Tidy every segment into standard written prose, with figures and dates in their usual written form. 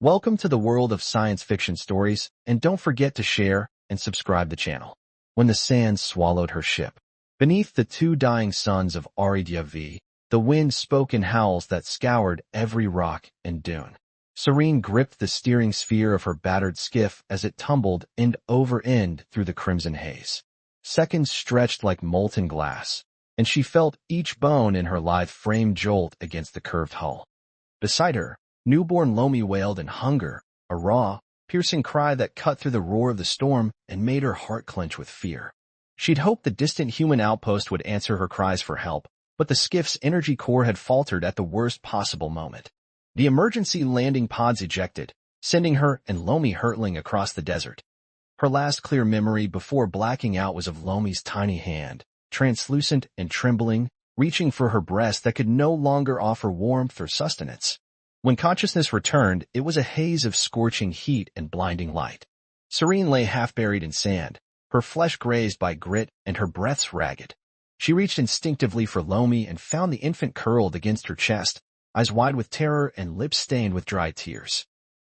Welcome to the world of science fiction stories, and don't forget to share and subscribe the channel. When the sand swallowed her ship. Beneath the two dying suns of Ariadne, the wind spoke in howls that scoured every rock and dune. Serene gripped the steering sphere of her battered skiff as it tumbled end over end through the crimson haze. Seconds stretched like molten glass, and she felt each bone in her lithe frame jolt against the curved hull. Beside her, newborn Lomi wailed in hunger, a raw, piercing cry that cut through the roar of the storm and made her heart clench with fear. She'd hoped the distant human outpost would answer her cries for help, but the skiff's energy core had faltered at the worst possible moment. The emergency landing pods ejected, sending her and Lomi hurtling across the desert. Her last clear memory before blacking out was of Lomi's tiny hand, translucent and trembling, reaching for her breast that could no longer offer warmth or sustenance. When consciousness returned, it was a haze of scorching heat and blinding light. Serene lay half buried in sand, her flesh grazed by grit and her breaths ragged. She reached instinctively for Lomi and found the infant curled against her chest, eyes wide with terror and lips stained with dry tears.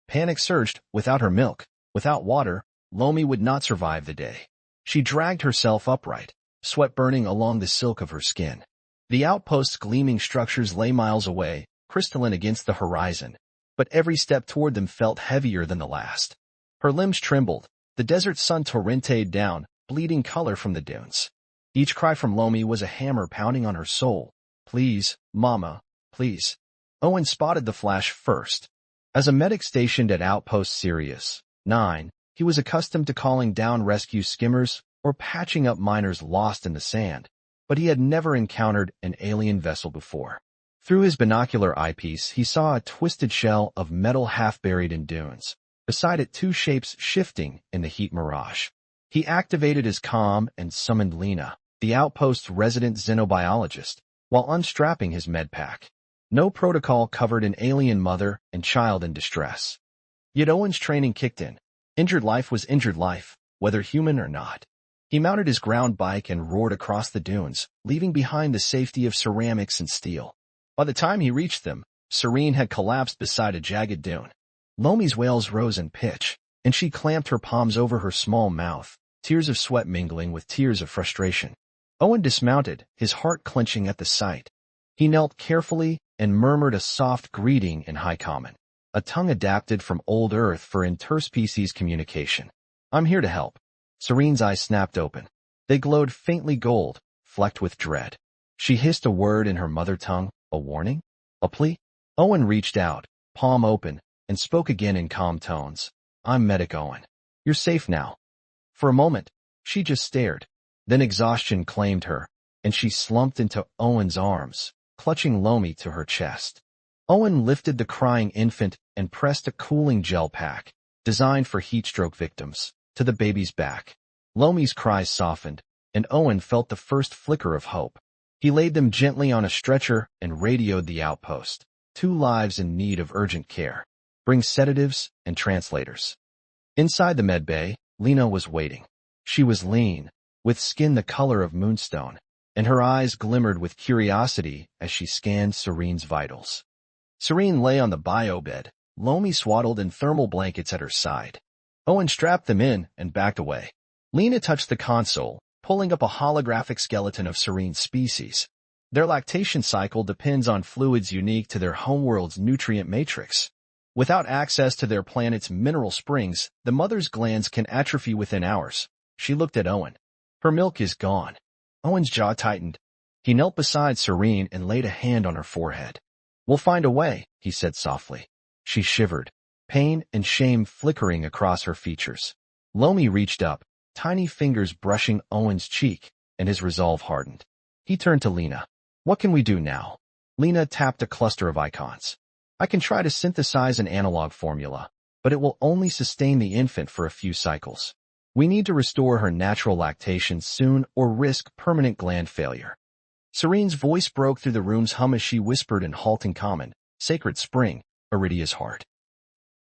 Panic surged. Without her milk, without water, Lomi would not survive the day. She dragged herself upright, sweat burning along the silk of her skin. The outpost's gleaming structures lay miles away, crystalline against the horizon, but every step toward them felt heavier than the last. Her limbs trembled, the desert sun torrented down, bleeding color from the dunes. Each cry from Lomi was a hammer pounding on her soul. Please, Mama, please. Owen spotted the flash first. As a medic stationed at Outpost Sirius 9, he was accustomed to calling down rescue skimmers or patching up miners lost in the sand, but he had never encountered an alien vessel before. Through his binocular eyepiece, he saw a twisted shell of metal half buried in dunes. Beside it, two shapes shifting in the heat mirage. He activated his comm and summoned Lena, the outpost's resident xenobiologist, while unstrapping his medpack. No protocol covered an alien mother and child in distress. Yet Owen's training kicked in. Injured life was injured life, whether human or not. He mounted his ground bike and roared across the dunes, leaving behind the safety of ceramics and steel. By the time he reached them, Serene had collapsed beside a jagged dune. Lomi's wails rose in pitch, and she clamped her palms over her small mouth, tears of sweat mingling with tears of frustration. Owen dismounted, his heart clenching at the sight. He knelt carefully and murmured a soft greeting in High Common, a tongue adapted from Old Earth for interspecies communication. I'm here to help. Serene's eyes snapped open. They glowed faintly gold, flecked with dread. She hissed a word in her mother tongue, a warning? A plea? Owen reached out, palm open, and spoke again in calm tones. I'm Medic Owen. You're safe now. For a moment, she just stared. Then exhaustion claimed her, and she slumped into Owen's arms, clutching Lomi to her chest. Owen lifted the crying infant and pressed a cooling gel pack, designed for heatstroke victims, to the baby's back. Lomi's cries softened, and Owen felt the first flicker of hope. He laid them gently on a stretcher and radioed the outpost. 2 lives in need of urgent care. Bring sedatives and translators. Inside the med bay, Lena was waiting. She was lean, with skin the color of moonstone, and her eyes glimmered with curiosity as she scanned Serene's vitals. Serene lay on the biobed, Lomi swaddled in thermal blankets at her side. Owen strapped them in and backed away. Lena touched the console, pulling up a holographic skeleton of Serene's species. Their lactation cycle depends on fluids unique to their homeworld's nutrient matrix. Without access to their planet's mineral springs, the mother's glands can atrophy within hours. She looked at Owen. Her milk is gone. Owen's jaw tightened. He knelt beside Serene and laid a hand on her forehead. We'll find a way, he said softly. She shivered, pain and shame flickering across her features. Lomi reached up, tiny fingers brushing Owen's cheek, and his resolve hardened. He turned to Lena. What can we do now? Lena tapped a cluster of icons. I can try to synthesize an analog formula, but it will only sustain the infant for a few cycles. We need to restore her natural lactation soon or risk permanent gland failure. Serene's voice broke through the room's hum as she whispered in halting common, Sacred Spring, Iridia's heart.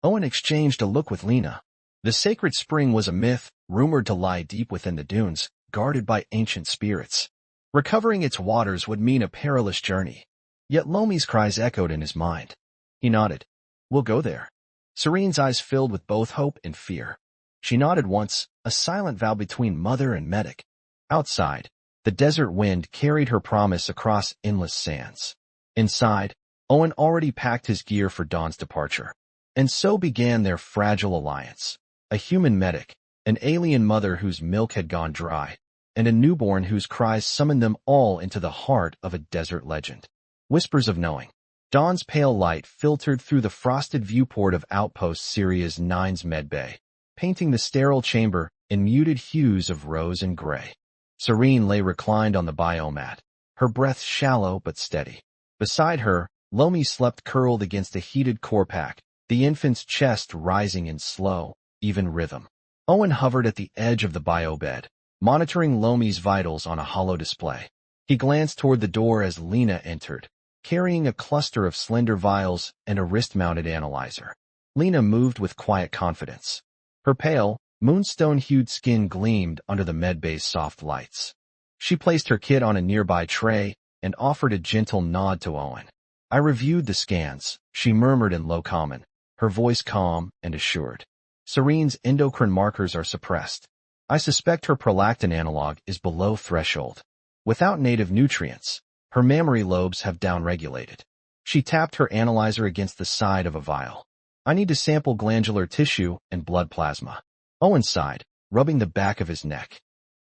Owen exchanged a look with Lena. The Sacred Spring was a myth, rumored to lie deep within the dunes, guarded by ancient spirits. Recovering its waters would mean a perilous journey. Yet Lomi's cries echoed in his mind. He nodded. We'll go there. Serene's eyes filled with both hope and fear. She nodded once, a silent vow between mother and medic. Outside, the desert wind carried her promise across endless sands. Inside, Owen already packed his gear for Dawn's departure. And so began their fragile alliance. A human medic, an alien mother whose milk had gone dry, and a newborn whose cries summoned them all into the heart of a desert legend. Whispers of knowing. Dawn's pale light filtered through the frosted viewport of Outpost Sirius 9's medbay, painting the sterile chamber in muted hues of rose and gray. Serene lay reclined on the biomat, her breath shallow but steady. Beside her, Lomi slept curled against a heated core pack, the infant's chest rising in slow, even rhythm. Owen hovered at the edge of the biobed, monitoring Lomi's vitals on a hollow display. He glanced toward the door as Lena entered, carrying a cluster of slender vials and a wrist-mounted analyzer. Lena moved with quiet confidence. Her pale, moonstone-hued skin gleamed under the medbay's soft lights. She placed her kit on a nearby tray and offered a gentle nod to Owen. "I reviewed the scans," she murmured in low common, her voice calm and assured. "Serene's endocrine markers are suppressed. I suspect her prolactin analog is below threshold. Without native nutrients, her mammary lobes have downregulated." She tapped her analyzer against the side of a vial. "I need to sample glandular tissue and blood plasma." Owen sighed, rubbing the back of his neck.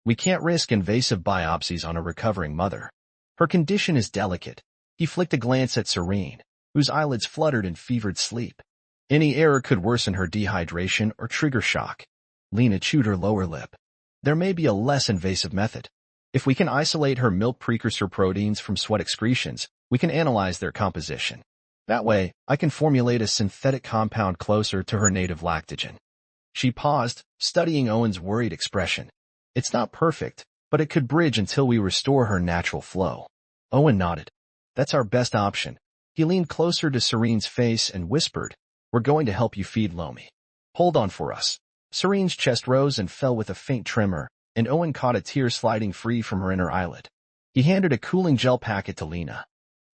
"We can't risk invasive biopsies on a recovering mother. Her condition is delicate." He flicked a glance at Serene, whose eyelids fluttered in fevered sleep. "Any error could worsen her dehydration or trigger shock." Lena chewed her lower lip. "There may be a less invasive method. If we can isolate her milk precursor proteins from sweat excretions, we can analyze their composition. That way, I can formulate a synthetic compound closer to her native lactogen." She paused, studying Owen's worried expression. "It's not perfect, but it could bridge until we restore her natural flow." Owen nodded. "That's our best option." He leaned closer to Serene's face and whispered, "We're going to help you feed Lomi. Hold on for us." Serene's chest rose and fell with a faint tremor, and Owen caught a tear sliding free from her inner eyelid. He handed a cooling gel packet to Lena.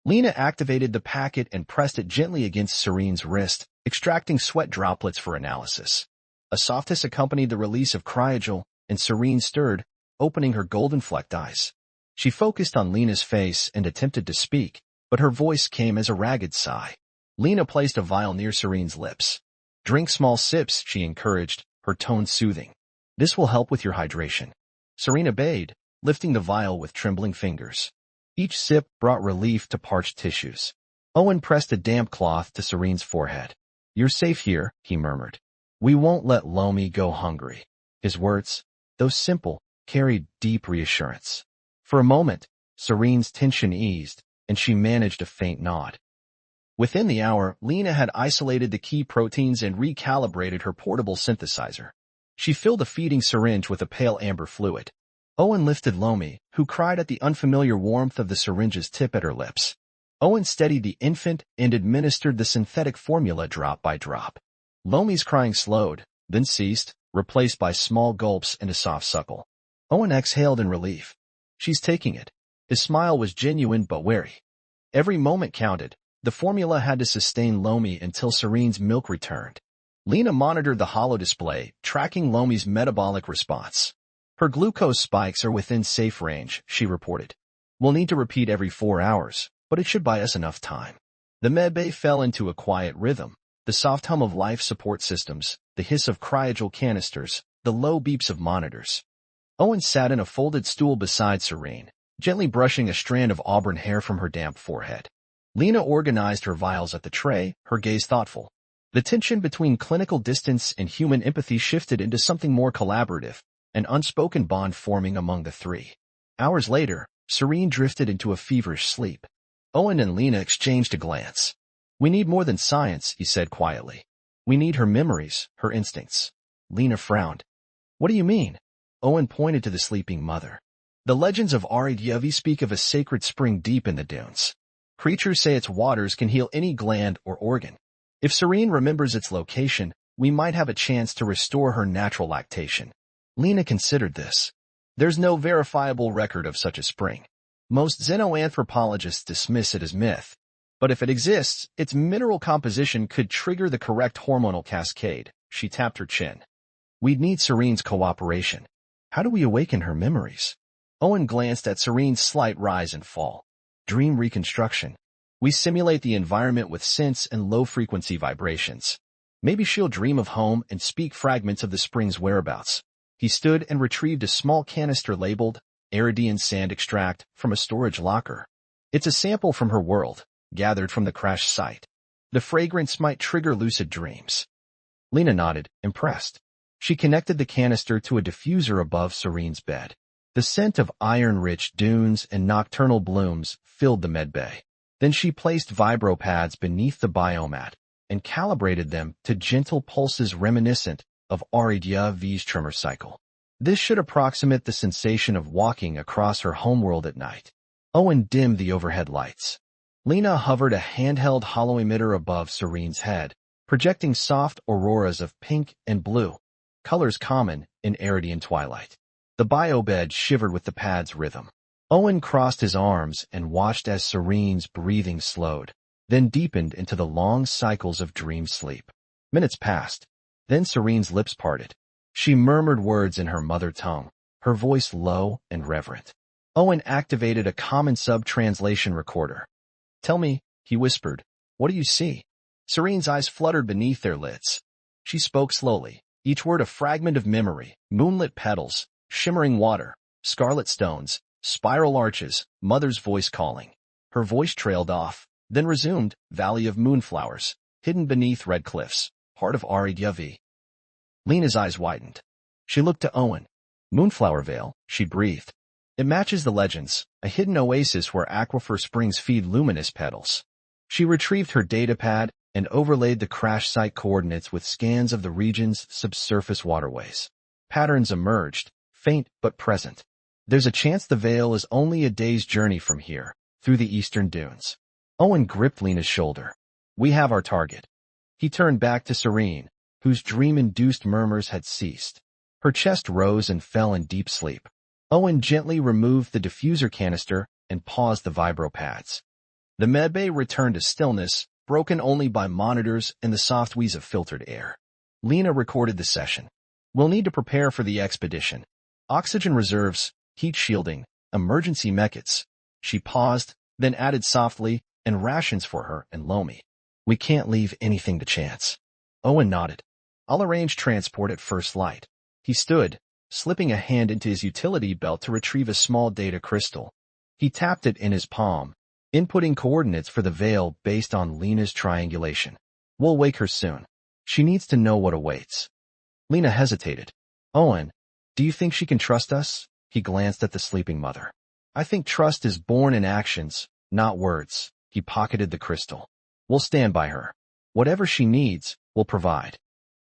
Lena activated the packet and pressed it gently against Serene's wrist, extracting sweat droplets for analysis. A soft hiss accompanied the release of cryogel, and Serene stirred, opening her golden-flecked eyes. She focused on Lena's face and attempted to speak, but her voice came as a ragged sigh. Lena placed a vial near Serene's lips. "Drink small sips," she encouraged, her tone soothing. "This will help with your hydration." Serene obeyed, lifting the vial with trembling fingers. Each sip brought relief to parched tissues. Owen pressed a damp cloth to Serene's forehead. "You're safe here," he murmured. "We won't let Lomi go hungry." His words, though simple, carried deep reassurance. For a moment, Serene's tension eased, and she managed a faint nod. Within the hour, Lena had isolated the key proteins and recalibrated her portable synthesizer. She filled a feeding syringe with a pale amber fluid. Owen lifted Lomi, who cried at the unfamiliar warmth of the syringe's tip at her lips. Owen steadied the infant and administered the synthetic formula drop by drop. Lomi's crying slowed, then ceased, replaced by small gulps and a soft suckle. Owen exhaled in relief. "She's taking it." His smile was genuine but wary. Every moment counted. The formula had to sustain Lomi until Serene's milk returned. Lena monitored the hollow display, tracking Lomi's metabolic response. "Her glucose spikes are within safe range," she reported. "We'll need to repeat every 4 hours, but it should buy us enough time." The medbay fell into a quiet rhythm. The soft hum of life support systems, the hiss of cryogel canisters, the low beeps of monitors. Owen sat in a folded stool beside Serene, gently brushing a strand of auburn hair from her damp forehead. Lena organized her vials at the tray, her gaze thoughtful. The tension between clinical distance and human empathy shifted into something more collaborative, an unspoken bond forming among the three. Hours later, Serene drifted into a feverish sleep. Owen and Lena exchanged a glance. "We need more than science," he said quietly. "We need her memories, her instincts." Lena frowned. "What do you mean?" Owen pointed to the sleeping mother. "The legends of Ari speak of a sacred spring deep in the dunes. Creatures say its waters can heal any gland or organ. If Serene remembers its location, we might have a chance to restore her natural lactation." Lena considered this. There's no verifiable record of such a spring. Most xenoanthropologists dismiss it as myth, But if it exists, its mineral composition could trigger the correct hormonal cascade. She tapped her chin. We'd need Serene's cooperation. How do we awaken her memories? Owen glanced at Serene's slight rise and fall. Dream reconstruction. We simulate the environment with synths and low-frequency vibrations. Maybe she'll dream of home and speak fragments of the spring's whereabouts. He stood and retrieved a small canister labeled Iridian Sand Extract from a storage locker. It's a sample from her world, gathered from the crash site. The fragrance might trigger lucid dreams. Lena nodded, impressed. She connected the canister to a diffuser above Serene's bed. The scent of iron-rich dunes and nocturnal blooms filled the medbay. Then she placed vibropads beneath the biomat and calibrated them to gentle pulses reminiscent of V's tremor cycle. This should approximate the sensation of walking across her homeworld at night. Owen dimmed the overhead lights. Lena hovered a handheld hollow emitter above Serene's head, projecting soft auroras of pink and blue, colors common in Iridian twilight. The biobed shivered with the pad's rhythm. Owen crossed his arms and watched as Serene's breathing slowed, then deepened into the long cycles of dream sleep. Minutes passed. Then Serene's lips parted. She murmured words in her mother tongue, her voice low and reverent. Owen activated a common sub-translation recorder. Tell me, he whispered, what do you see? Serene's eyes fluttered beneath their lids. She spoke slowly, each word a fragment of memory: moonlit petals, shimmering water, scarlet stones, spiral arches, mother's voice calling. Her voice trailed off, then resumed, valley of moonflowers, hidden beneath red cliffs, heart of V. Lena's eyes widened. She looked to Owen. Moonflower Vale, she breathed. It matches the legends, a hidden oasis where aquifer springs feed luminous petals. She retrieved her datapad and overlaid the crash site coordinates with scans of the region's subsurface waterways. Patterns emerged, faint but present. There's a chance the Vale is only a day's journey from here, through the eastern dunes. Owen gripped Lena's shoulder. We have our target. He turned back to Serene, whose dream-induced murmurs had ceased. Her chest rose and fell in deep sleep. Owen gently removed the diffuser canister and paused the vibropads. The medbay returned to stillness, broken only by monitors and the soft wheeze of filtered air. Lena recorded the session. We'll need to prepare for the expedition. Oxygen reserves, heat shielding, emergency mechits. She paused, then added softly, and rations for her and Lomi. We can't leave anything to chance. Owen nodded. I'll arrange transport at first light. He stood, slipping a hand into his utility belt to retrieve a small data crystal. He tapped it in his palm, inputting coordinates for the Vale based on Lena's triangulation. We'll wake her soon. She needs to know what awaits. Lena hesitated. Owen, do you think she can trust us? He glanced at the sleeping mother. I think trust is born in actions, not words. He pocketed the crystal. We'll stand by her. Whatever she needs, we'll provide.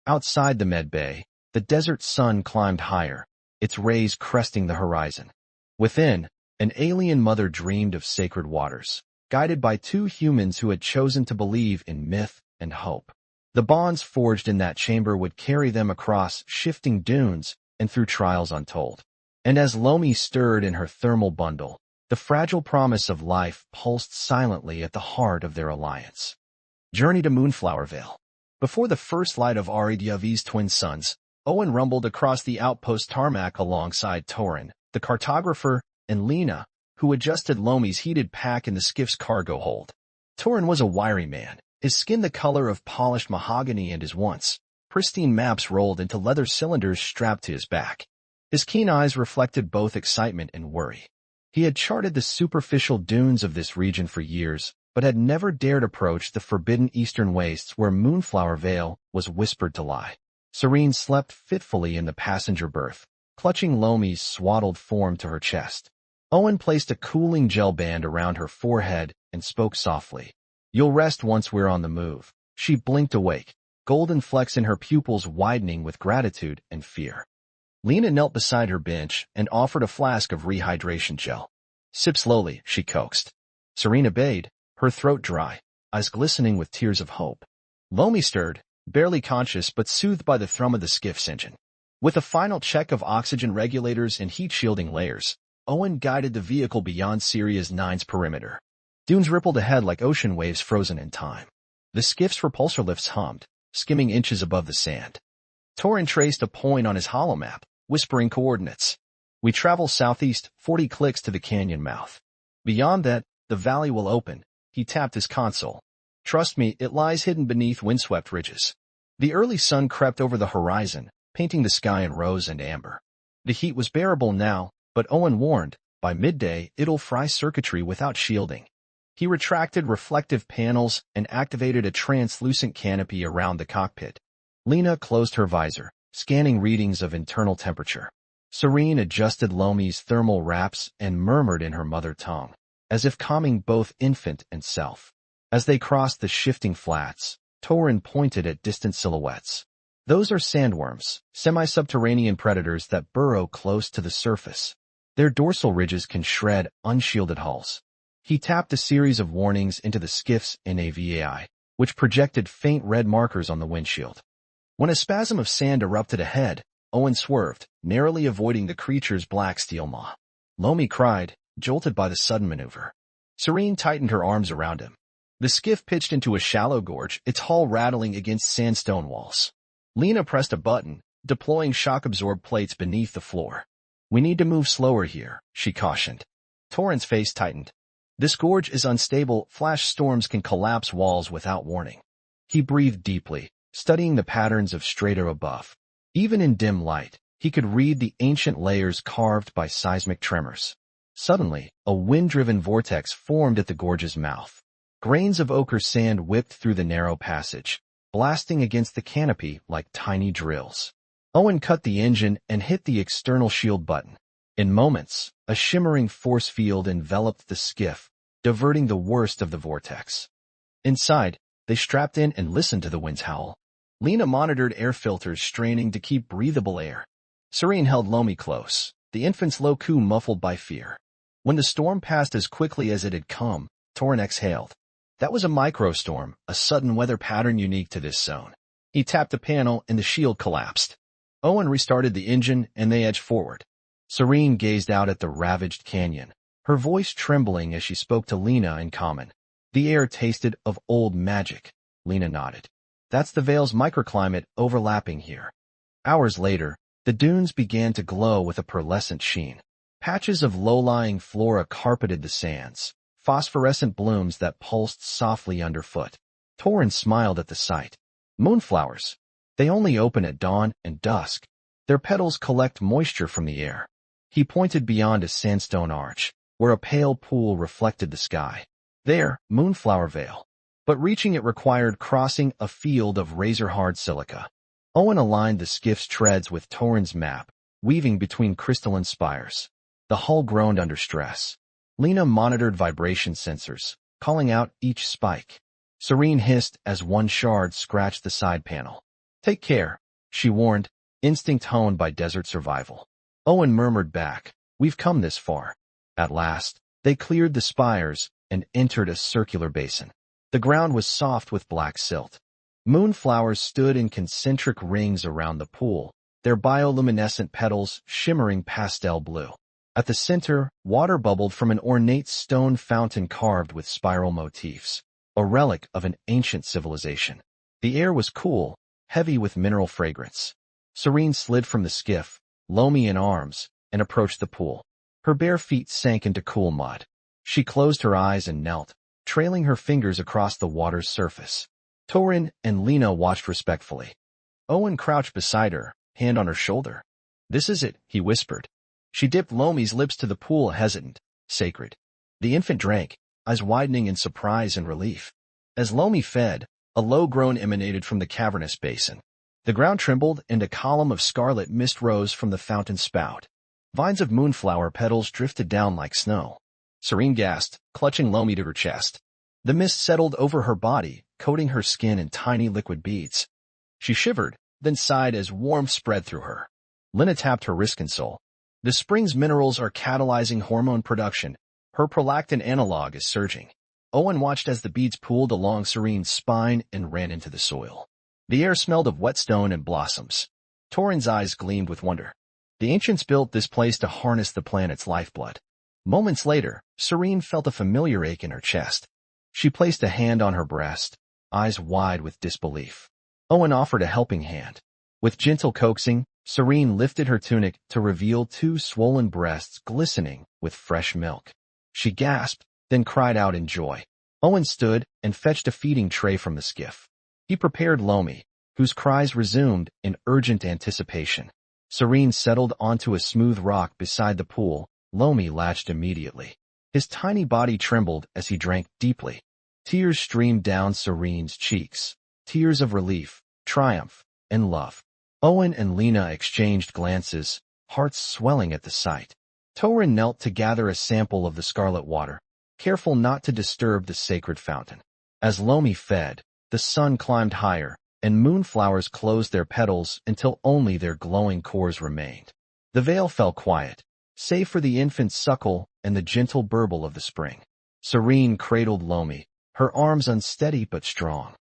Outside the medbay, the desert sun climbed higher, its rays cresting the horizon. Within, an alien mother dreamed of sacred waters, guided by two humans who had chosen to believe in myth and hope. The bonds forged in that chamber would carry them across shifting dunes and through trials untold. And as Lomi stirred in her thermal bundle, the fragile promise of life pulsed silently at the heart of their alliance. Journey to Moonflower Vale. Before the first light of V's twin suns, Owen rumbled across the outpost tarmac alongside Torin, the cartographer, and Lena, who adjusted Lomi's heated pack in the skiff's cargo hold. Torin was a wiry man, his skin the color of polished mahogany, and his once pristine maps rolled into leather cylinders strapped to his back. His keen eyes reflected both excitement and worry. He had charted the superficial dunes of this region for years, but had never dared approach the forbidden eastern wastes where Moonflower Vale was whispered to lie. Serene slept fitfully in the passenger berth, clutching Lomi's swaddled form to her chest. Owen placed a cooling gel band around her forehead and spoke softly. You'll rest once we're on the move. She blinked awake, golden flecks in her pupils widening with gratitude and fear. Lena knelt beside her bench and offered a flask of rehydration gel. Sip slowly, she coaxed. Serene obeyed, her throat dry, eyes glistening with tears of hope. Lomi stirred, barely conscious but soothed by the thrum of the skiff's engine. With a final check of oxygen regulators and heat-shielding layers, Owen guided the vehicle beyond Sirius 9's perimeter. Dunes rippled ahead like ocean waves frozen in time. The skiff's repulsor lifts hummed, skimming inches above the sand. Torin traced a point on his holomap, whispering coordinates. We travel southeast 40 clicks to the canyon mouth. Beyond that, the valley will open. He tapped his console. Trust me, it lies hidden beneath windswept ridges. The early sun crept over the horizon, painting the sky in rose and amber. The heat was bearable now, but Owen warned, by midday it'll fry circuitry without shielding. He retracted reflective panels and activated a translucent canopy around the cockpit. Lena closed her visor, scanning readings of internal temperature. Serene adjusted Lomi's thermal wraps and murmured in her mother tongue, as if calming both infant and self. As they crossed the shifting flats, Torin pointed at distant silhouettes. Those are sandworms, semi-subterranean predators that burrow close to the surface. Their dorsal ridges can shred unshielded hulls. He tapped a series of warnings into the skiff's NAVAI, which projected faint red markers on the windshield. When a spasm of sand erupted ahead, Owen swerved, narrowly avoiding the creature's black steel maw. Lomi cried, jolted by the sudden maneuver. Serene tightened her arms around him. The skiff pitched into a shallow gorge, its hull rattling against sandstone walls. Lena pressed a button, deploying shock-absorbed plates beneath the floor. We need to move slower here, she cautioned. Torin's face tightened. This gorge is unstable, flash storms can collapse walls without warning. He breathed deeply, studying the patterns of strata above. Even in dim light, he could read the ancient layers carved by seismic tremors. Suddenly, a wind-driven vortex formed at the gorge's mouth. Grains of ochre sand whipped through the narrow passage, blasting against the canopy like tiny drills. Owen cut the engine and hit the external shield button. In moments, a shimmering force field enveloped the skiff, diverting the worst of the vortex. Inside, they strapped in and listened to the wind's howl. Lena monitored air filters, straining to keep breathable air. Serene held Lomi close, the infant's low coo muffled by fear. When the storm passed as quickly as it had come, Torin exhaled. That was a microstorm, a sudden weather pattern unique to this zone. He tapped a panel and the shield collapsed. Owen restarted the engine and they edged forward. Serene gazed out at the ravaged canyon, her voice trembling as she spoke to Lena in common. The air tasted of old magic. Lena nodded. That's the Vale's microclimate overlapping here. Hours later, the dunes began to glow with a pearlescent sheen. Patches of low-lying flora carpeted the sands, phosphorescent blooms that pulsed softly underfoot. Torin smiled at the sight. Moonflowers. They only open at dawn and dusk. Their petals collect moisture from the air. He pointed beyond a sandstone arch, where a pale pool reflected the sky. There, Moonflower Vale. But reaching it required crossing a field of razor-hard silica. Owen aligned the skiff's treads with Torin's map, weaving between crystalline spires. The hull groaned under stress. Lena monitored vibration sensors, calling out each spike. Serene hissed as one shard scratched the side panel. Take care, she warned, instinct honed by desert survival. Owen murmured back, we've come this far. At last, they cleared the spires and entered a circular basin. The ground was soft with black silt. Moonflowers stood in concentric rings around the pool, their bioluminescent petals shimmering pastel blue. At the center, water bubbled from an ornate stone fountain carved with spiral motifs, a relic of an ancient civilization. The air was cool, heavy with mineral fragrance. Serene slid from the skiff, Lomi in arms, and approached the pool. Her bare feet sank into cool mud. She closed her eyes and knelt, trailing her fingers across the water's surface. Torin and Lena watched respectfully. Owen crouched beside her, hand on her shoulder. This is it, he whispered. She dipped Lomi's lips to the pool, hesitant, sacred. The infant drank, eyes widening in surprise and relief. As Lomi fed, a low groan emanated from the cavernous basin. The ground trembled and a column of scarlet mist rose from the fountain spout. Vines of moonflower petals drifted down like snow. Serene gasped, clutching Lomi to her chest. The mist settled over her body, coating her skin in tiny liquid beads. She shivered, then sighed as warmth spread through her. Lena tapped her wrist console. The spring's minerals are catalyzing hormone production. Her prolactin analog is surging. Owen watched as the beads pooled along Serene's spine and ran into the soil. The air smelled of whetstone and blossoms. Torin's eyes gleamed with wonder. The ancients built this place to harness the planet's lifeblood. Moments later, Serene felt a familiar ache in her chest. She placed a hand on her breast, eyes wide with disbelief. Owen offered a helping hand. With gentle coaxing, Serene lifted her tunic to reveal two swollen breasts glistening with fresh milk. She gasped, then cried out in joy. Owen stood and fetched a feeding tray from the skiff. He prepared Lomi, whose cries resumed in urgent anticipation. Serene settled onto a smooth rock beside the pool. Lomi latched immediately. His tiny body trembled as he drank deeply. Tears streamed down Serene's cheeks. Tears of relief, triumph, and love. Owen and Lena exchanged glances, hearts swelling at the sight. Torin knelt to gather a sample of the scarlet water, careful not to disturb the sacred fountain. As Lomi fed, the sun climbed higher, and moonflowers closed their petals until only their glowing cores remained. The vale fell quiet, save for the infant's suckle and the gentle burble of the spring. Serene cradled Lomi, her arms unsteady but strong.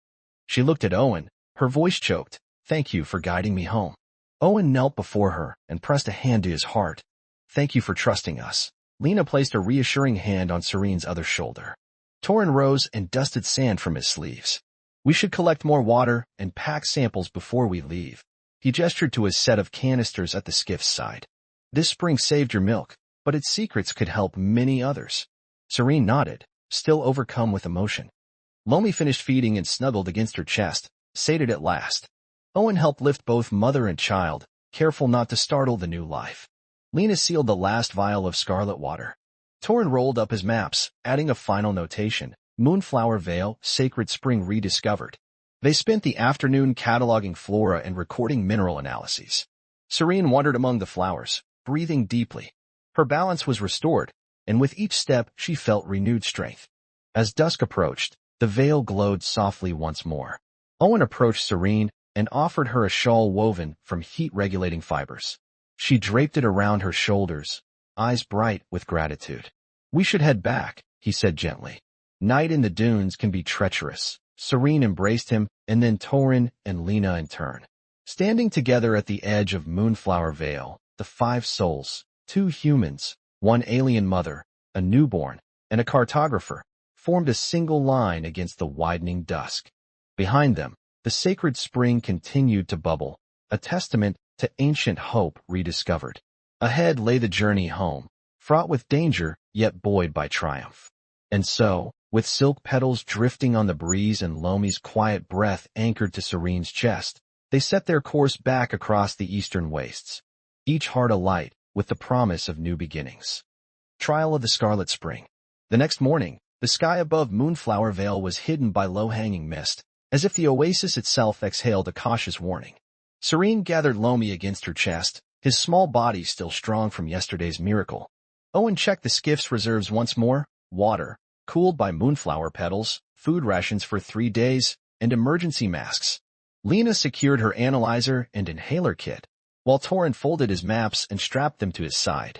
She looked at Owen, her voice choked. "Thank you for guiding me home." Owen knelt before her and pressed a hand to his heart. "Thank you for trusting us." Lena placed a reassuring hand on Serene's other shoulder. Torin rose and dusted sand from his sleeves. "We should collect more water and pack samples before we leave." He gestured to a set of canisters at the skiff's side. "This spring saved your milk, but its secrets could help many others." Serene nodded, still overcome with emotion. Lomi finished feeding and snuggled against her chest, sated at last. Owen helped lift both mother and child, careful not to startle the new life. Lena sealed the last vial of scarlet water. Torin rolled up his maps, adding a final notation: Moonflower Vale, Sacred Spring Rediscovered. They spent the afternoon cataloging flora and recording mineral analyses. Serene wandered among the flowers, breathing deeply. Her balance was restored, and with each step she felt renewed strength. As dusk approached, the vale glowed softly once more. Owen approached Serene and offered her a shawl woven from heat-regulating fibers. She draped it around her shoulders, eyes bright with gratitude. "We should head back," he said gently. "Night in the dunes can be treacherous." Serene embraced him, and then Torin and Lena in turn. Standing together at the edge of Moonflower Vale, the 5 souls, 2 humans, 1 alien mother, a newborn, and a cartographer, formed a single line against the widening dusk. Behind them, the sacred spring continued to bubble, a testament to ancient hope rediscovered. Ahead lay the journey home, fraught with danger, yet buoyed by triumph. And so, with silk petals drifting on the breeze and Lomi's quiet breath anchored to Serene's chest, they set their course back across the eastern wastes, each heart alight with the promise of new beginnings. Trial of the Scarlet Spring. The next morning, the sky above Moonflower Vale was hidden by low-hanging mist, as if the oasis itself exhaled a cautious warning. Serene gathered Lomi against her chest, his small body still strong from yesterday's miracle. Owen checked the skiff's reserves once more: water, cooled by moonflower petals, food rations for 3 days, and emergency masks. Lena secured her analyzer and inhaler kit, while Torin folded his maps and strapped them to his side.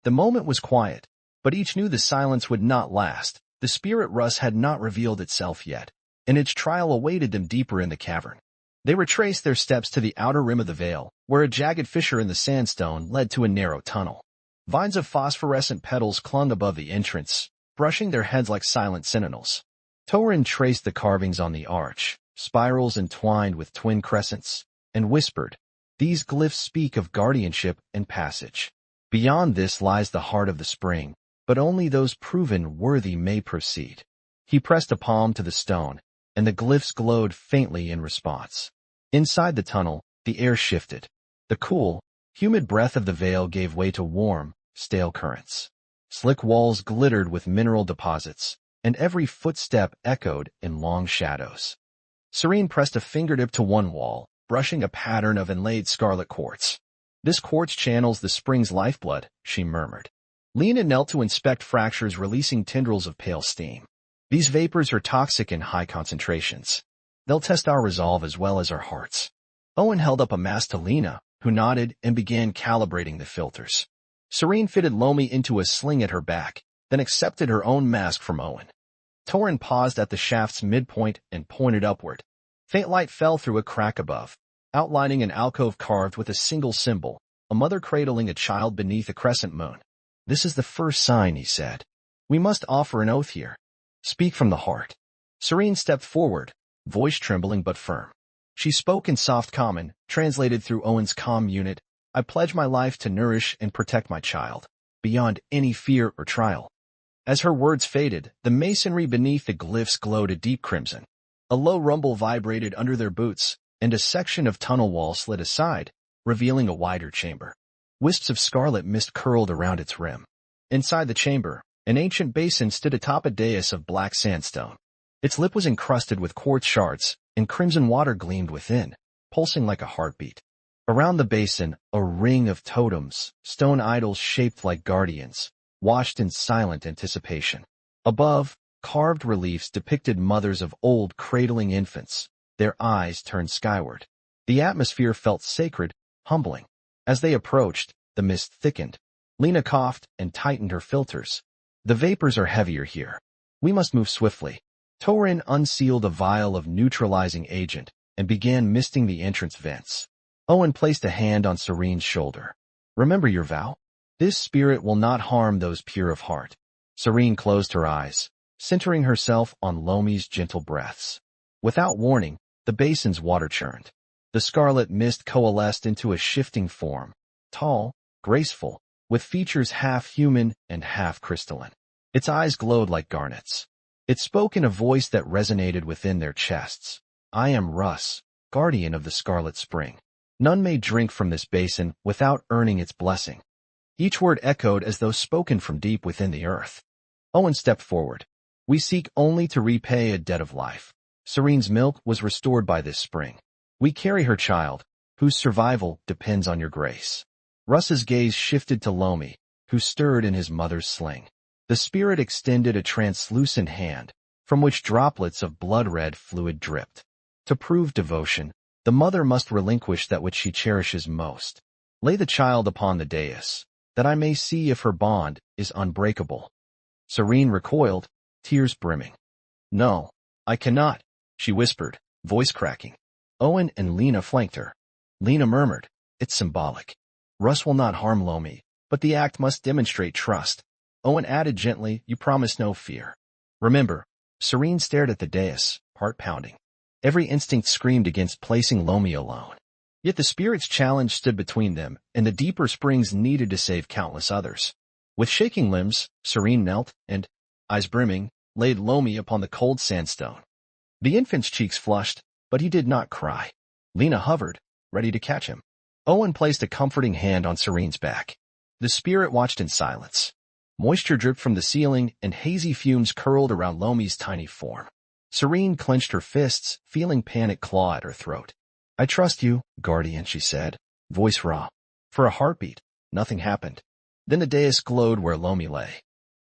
The moment was quiet, but each knew the silence would not last. The spirit rust had not revealed itself yet, and its trial awaited them deeper in the cavern. They retraced their steps to the outer rim of the vale, where a jagged fissure in the sandstone led to a narrow tunnel. Vines of phosphorescent petals clung above the entrance, brushing their heads like silent sentinels. Torin traced the carvings on the arch, spirals entwined with twin crescents, and whispered, "These glyphs speak of guardianship and passage. Beyond this lies the heart of the spring, but only those proven worthy may proceed." He pressed a palm to the stone, and the glyphs glowed faintly in response. Inside the tunnel, the air shifted. The cool, humid breath of the vale gave way to warm, stale currents. Slick walls glittered with mineral deposits, and every footstep echoed in long shadows. Serene pressed a fingertip to one wall, brushing a pattern of inlaid scarlet quartz. "This quartz channels the spring's lifeblood," she murmured. Lena knelt to inspect fractures releasing tendrils of pale steam. "These vapors are toxic in high concentrations. They'll test our resolve as well as our hearts." Owen held up a mask to Lena, who nodded and began calibrating the filters. Serene fitted Lomi into a sling at her back, then accepted her own mask from Owen. Torin paused at the shaft's midpoint and pointed upward. Faint light fell through a crack above, outlining an alcove carved with a single symbol, a mother cradling a child beneath a crescent moon. This is the first sign, he said. We must offer an oath here. Speak from the heart. Serene stepped forward, voice trembling but firm. She spoke in soft common, translated through Owen's comm unit. I pledge my life to nourish and protect my child, beyond any fear or trial. As her words faded, the masonry beneath the glyphs glowed a deep crimson. A low rumble vibrated under their boots, and a section of tunnel wall slid aside, revealing a wider chamber. Wisps of scarlet mist curled around its rim. Inside the chamber, an ancient basin stood atop a dais of black sandstone. Its lip was encrusted with quartz shards, and crimson water gleamed within, pulsing like a heartbeat. Around the basin, a ring of totems, stone idols shaped like guardians, watched in silent anticipation. Above, carved reliefs depicted mothers of old cradling infants, their eyes turned skyward. The atmosphere felt sacred, humbling. As they approached, the mist thickened. Lena coughed and tightened her filters. The vapors are heavier here. We must move swiftly. Torin unsealed a vial of neutralizing agent and began misting the entrance vents. Owen placed a hand on Serene's shoulder. Remember your vow? This spirit will not harm those pure of heart. Serene closed her eyes, centering herself on Lomi's gentle breaths. Without warning, the basin's water churned. The scarlet mist coalesced into a shifting form, tall, graceful, with features half human and half crystalline. Its eyes glowed like garnets. It spoke in a voice that resonated within their chests. I am Russ, guardian of the Scarlet Spring. None may drink from this basin without earning its blessing. Each word echoed as though spoken from deep within the earth. Owen stepped forward. We seek only to repay a debt of life. Serene's milk was restored by this spring. We carry her child, whose survival depends on your grace. Russ's gaze shifted to Lomi, who stirred in his mother's sling. The spirit extended a translucent hand, from which droplets of blood-red fluid dripped. To prove devotion, the mother must relinquish that which she cherishes most. Lay the child upon the dais, that I may see if her bond is unbreakable. Serene recoiled, tears brimming. No, I cannot, she whispered, voice cracking. Owen and Lena flanked her. Lena murmured, it's symbolic. Russ will not harm Lomi, but the act must demonstrate trust. Owen added gently, you promise no fear. Remember, Serene stared at the dais, heart pounding. Every instinct screamed against placing Lomi alone. Yet the spirit's challenge stood between them, and the deeper springs needed to save countless others. With shaking limbs, Serene knelt and, eyes brimming, laid Lomi upon the cold sandstone. The infant's cheeks flushed, but he did not cry. Lena hovered, ready to catch him. Owen placed a comforting hand on Serene's back. The spirit watched in silence. Moisture dripped from the ceiling, and hazy fumes curled around Lomi's tiny form. Serene clenched her fists, feeling panic claw at her throat. I trust you, guardian, she said, voice raw. For a heartbeat, nothing happened. Then the dais glowed where Lomi lay.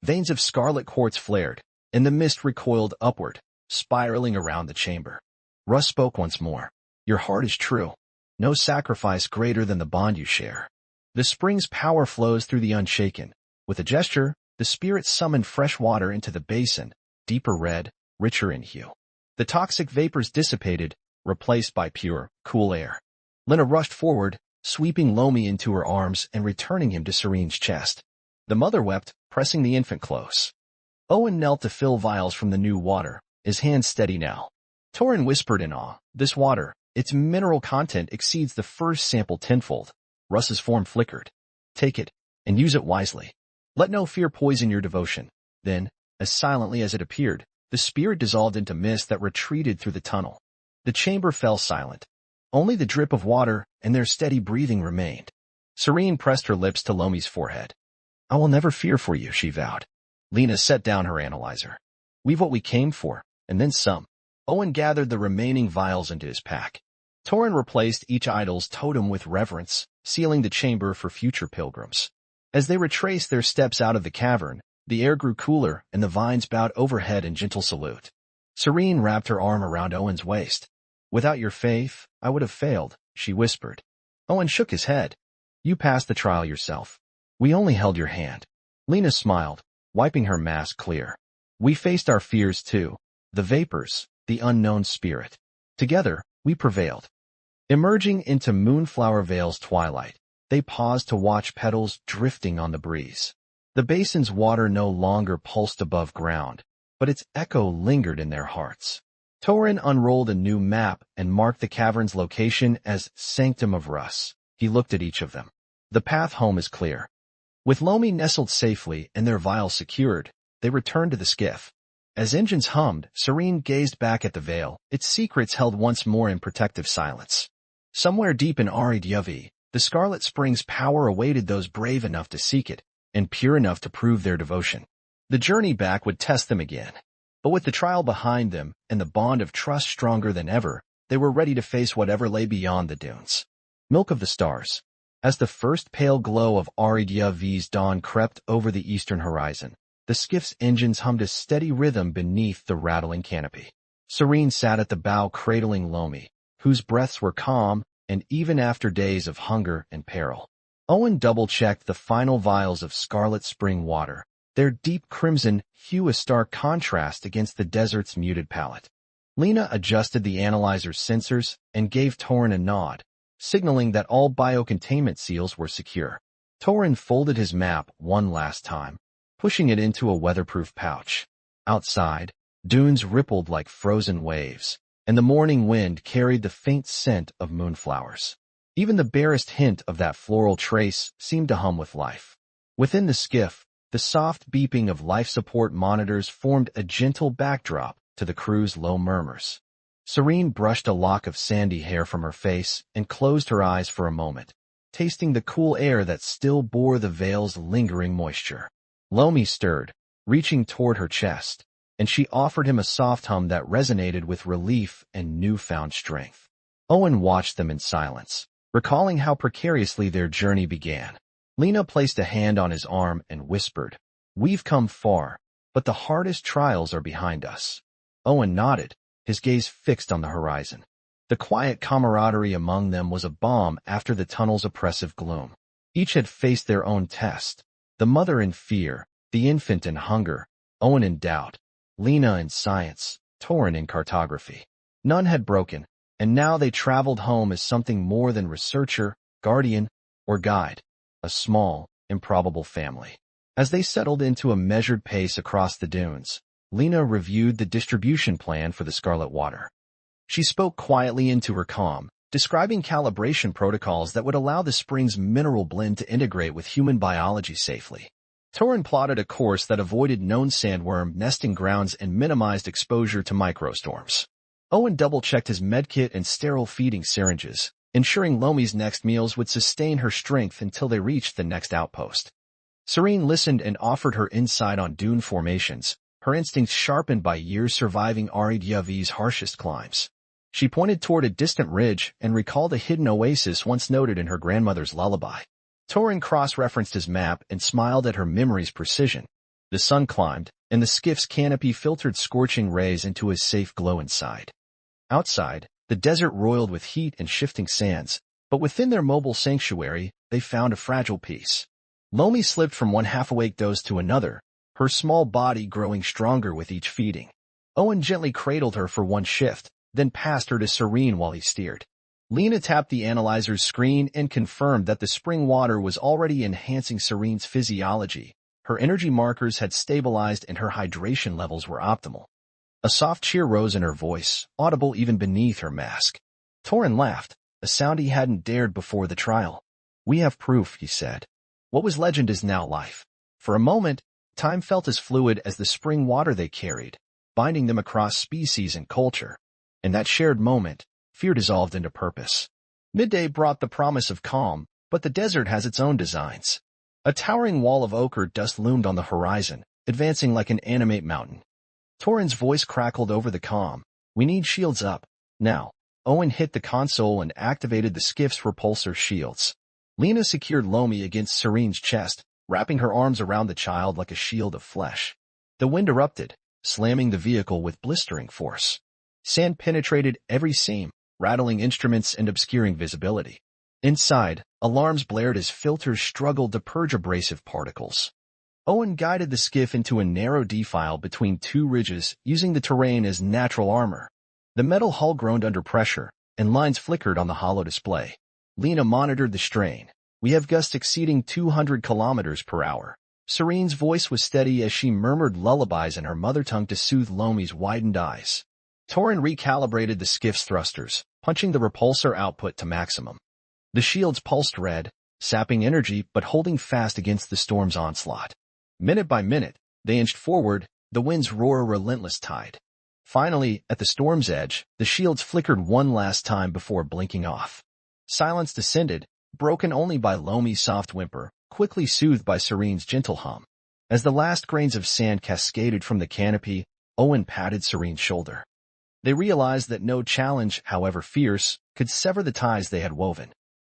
Veins of scarlet quartz flared, and the mist recoiled upward, spiraling around the chamber. Russ spoke once more. Your heart is true. No sacrifice greater than the bond you share. The spring's power flows through the unshaken. With a gesture, the spirit summoned fresh water into the basin, deeper red, richer in hue. The toxic vapors dissipated, replaced by pure, cool air. Lena rushed forward, sweeping Lomi into her arms and returning him to Serene's chest. The mother wept, pressing the infant close. Owen knelt to fill vials from the new water, his hands steady now. Torin whispered in awe, this water, its mineral content exceeds the first sample tenfold. Russ's form flickered. Take it, and use it wisely. Let no fear poison your devotion. Then, as silently as it appeared, the spirit dissolved into mist that retreated through the tunnel. The chamber fell silent. Only the drip of water and their steady breathing remained. Serene pressed her lips to Lomi's forehead. I will never fear for you, she vowed. Lena set down her analyzer. We've what we came for, and then some. Owen gathered the remaining vials into his pack. Torin replaced each idol's totem with reverence, sealing the chamber for future pilgrims. As they retraced their steps out of the cavern, the air grew cooler and the vines bowed overhead in gentle salute. Serene wrapped her arm around Owen's waist. Without your faith, I would have failed, she whispered. Owen shook his head. You passed the trial yourself. We only held your hand. Lena smiled, wiping her mask clear. We faced our fears too, the vapors, the unknown spirit. Together, we prevailed. Emerging into Moonflower Vale's twilight, they paused to watch petals drifting on the breeze. The basin's water no longer pulsed above ground, but its echo lingered in their hearts. Torin unrolled a new map and marked the cavern's location as Sanctum of Rus. He looked at each of them. The path home is clear. With Lomi nestled safely and their vials secured, they returned to the skiff. As engines hummed, Serene gazed back at the veil, its secrets held once more in protective silence. Somewhere deep in Ari-Dyavi, the Scarlet Spring's power awaited those brave enough to seek it, and pure enough to prove their devotion. The journey back would test them again. But with the trial behind them and the bond of trust stronger than ever, they were ready to face whatever lay beyond the dunes. Milk of the Stars. As the first pale glow of Ari-Dyavi's dawn crept over the eastern horizon, the skiff's engines hummed a steady rhythm beneath the rattling canopy. Serene sat at the bow cradling Lomi, whose breaths were calm, and even after days of hunger and peril. Owen double-checked the final vials of Scarlet Spring water, their deep crimson hue a stark contrast against the desert's muted palette. Lena adjusted the analyzer's sensors and gave Torin a nod, signaling that all biocontainment seals were secure. Torin folded his map one last time, pushing it into a weatherproof pouch. Outside, dunes rippled like frozen waves, and the morning wind carried the faint scent of moonflowers. Even the barest hint of that floral trace seemed to hum with life. Within the skiff, the soft beeping of life support monitors formed a gentle backdrop to the crew's low murmurs. Serene brushed a lock of sandy hair from her face and closed her eyes for a moment, tasting the cool air that still bore the veil's lingering moisture. Lomi stirred, reaching toward her chest, and she offered him a soft hum that resonated with relief and newfound strength. Owen watched them in silence, recalling how precariously their journey began. Lena placed a hand on his arm and whispered, "We've come far, but the hardest trials are behind us." Owen nodded, his gaze fixed on the horizon. The quiet camaraderie among them was a balm after the tunnel's oppressive gloom. Each had faced their own test, the mother in fear, the infant in hunger, Owen in doubt, Lena in science, Torin in cartography. None had broken, and now they traveled home as something more than researcher, guardian, or guide, a small, improbable family. As they settled into a measured pace across the dunes, Lena reviewed the distribution plan for the Scarlet Water. She spoke quietly into her calm, describing calibration protocols that would allow the spring's mineral blend to integrate with human biology safely. Torin plotted a course that avoided known sandworm nesting grounds and minimized exposure to microstorms. Owen double-checked his medkit and sterile feeding syringes, ensuring Lomi's next meals would sustain her strength until they reached the next outpost. Serene listened and offered her insight on dune formations, her instincts sharpened by years surviving Ari-Dyavi's harshest climbs. She pointed toward a distant ridge and recalled a hidden oasis once noted in her grandmother's lullaby. Torin cross-referenced his map and smiled at her memory's precision. The sun climbed, and the skiff's canopy filtered scorching rays into a safe glow inside. Outside, the desert roiled with heat and shifting sands, but within their mobile sanctuary, they found a fragile peace. Lomi slipped from one half-awake doze to another, her small body growing stronger with each feeding. Owen gently cradled her for one shift, then passed her to Serene while he steered. Lena tapped the analyzer's screen and confirmed that the spring water was already enhancing Serene's physiology. Her energy markers had stabilized and her hydration levels were optimal. A soft cheer rose in her voice, audible even beneath her mask. Torin laughed, a sound he hadn't dared before the trial. "We have proof," he said. "What was legend is now life." For a moment, time felt as fluid as the spring water they carried, binding them across species and culture. In that shared moment, fear dissolved into purpose. Midday brought the promise of calm, but the desert has its own designs. A towering wall of ochre dust loomed on the horizon, advancing like an animate mountain. Torin's voice crackled over the calm. "We need shields up. Now." Owen hit the console and activated the skiff's repulsor shields. Lena secured Lomi against Serene's chest, wrapping her arms around the child like a shield of flesh. The wind erupted, slamming the vehicle with blistering force. Sand penetrated every seam, rattling instruments and obscuring visibility. Inside, alarms blared as filters struggled to purge abrasive particles. Owen guided the skiff into a narrow defile between two ridges, using the terrain as natural armor. The metal hull groaned under pressure, and lines flickered on the hollow display. Lena monitored the strain. "We have gusts exceeding 200 kilometers per hour. Serene's voice was steady as she murmured lullabies in her mother tongue to soothe Lomi's widened eyes. Torin recalibrated the skiff's thrusters, punching the repulsor output to maximum. The shields pulsed red, sapping energy but holding fast against the storm's onslaught. Minute by minute, they inched forward, the wind's roar a relentless tide. Finally, at the storm's edge, the shields flickered one last time before blinking off. Silence descended, broken only by Lomi's soft whimper, quickly soothed by Serene's gentle hum. As the last grains of sand cascaded from the canopy, Owen patted Serene's shoulder. They realized that no challenge, however fierce, could sever the ties they had woven.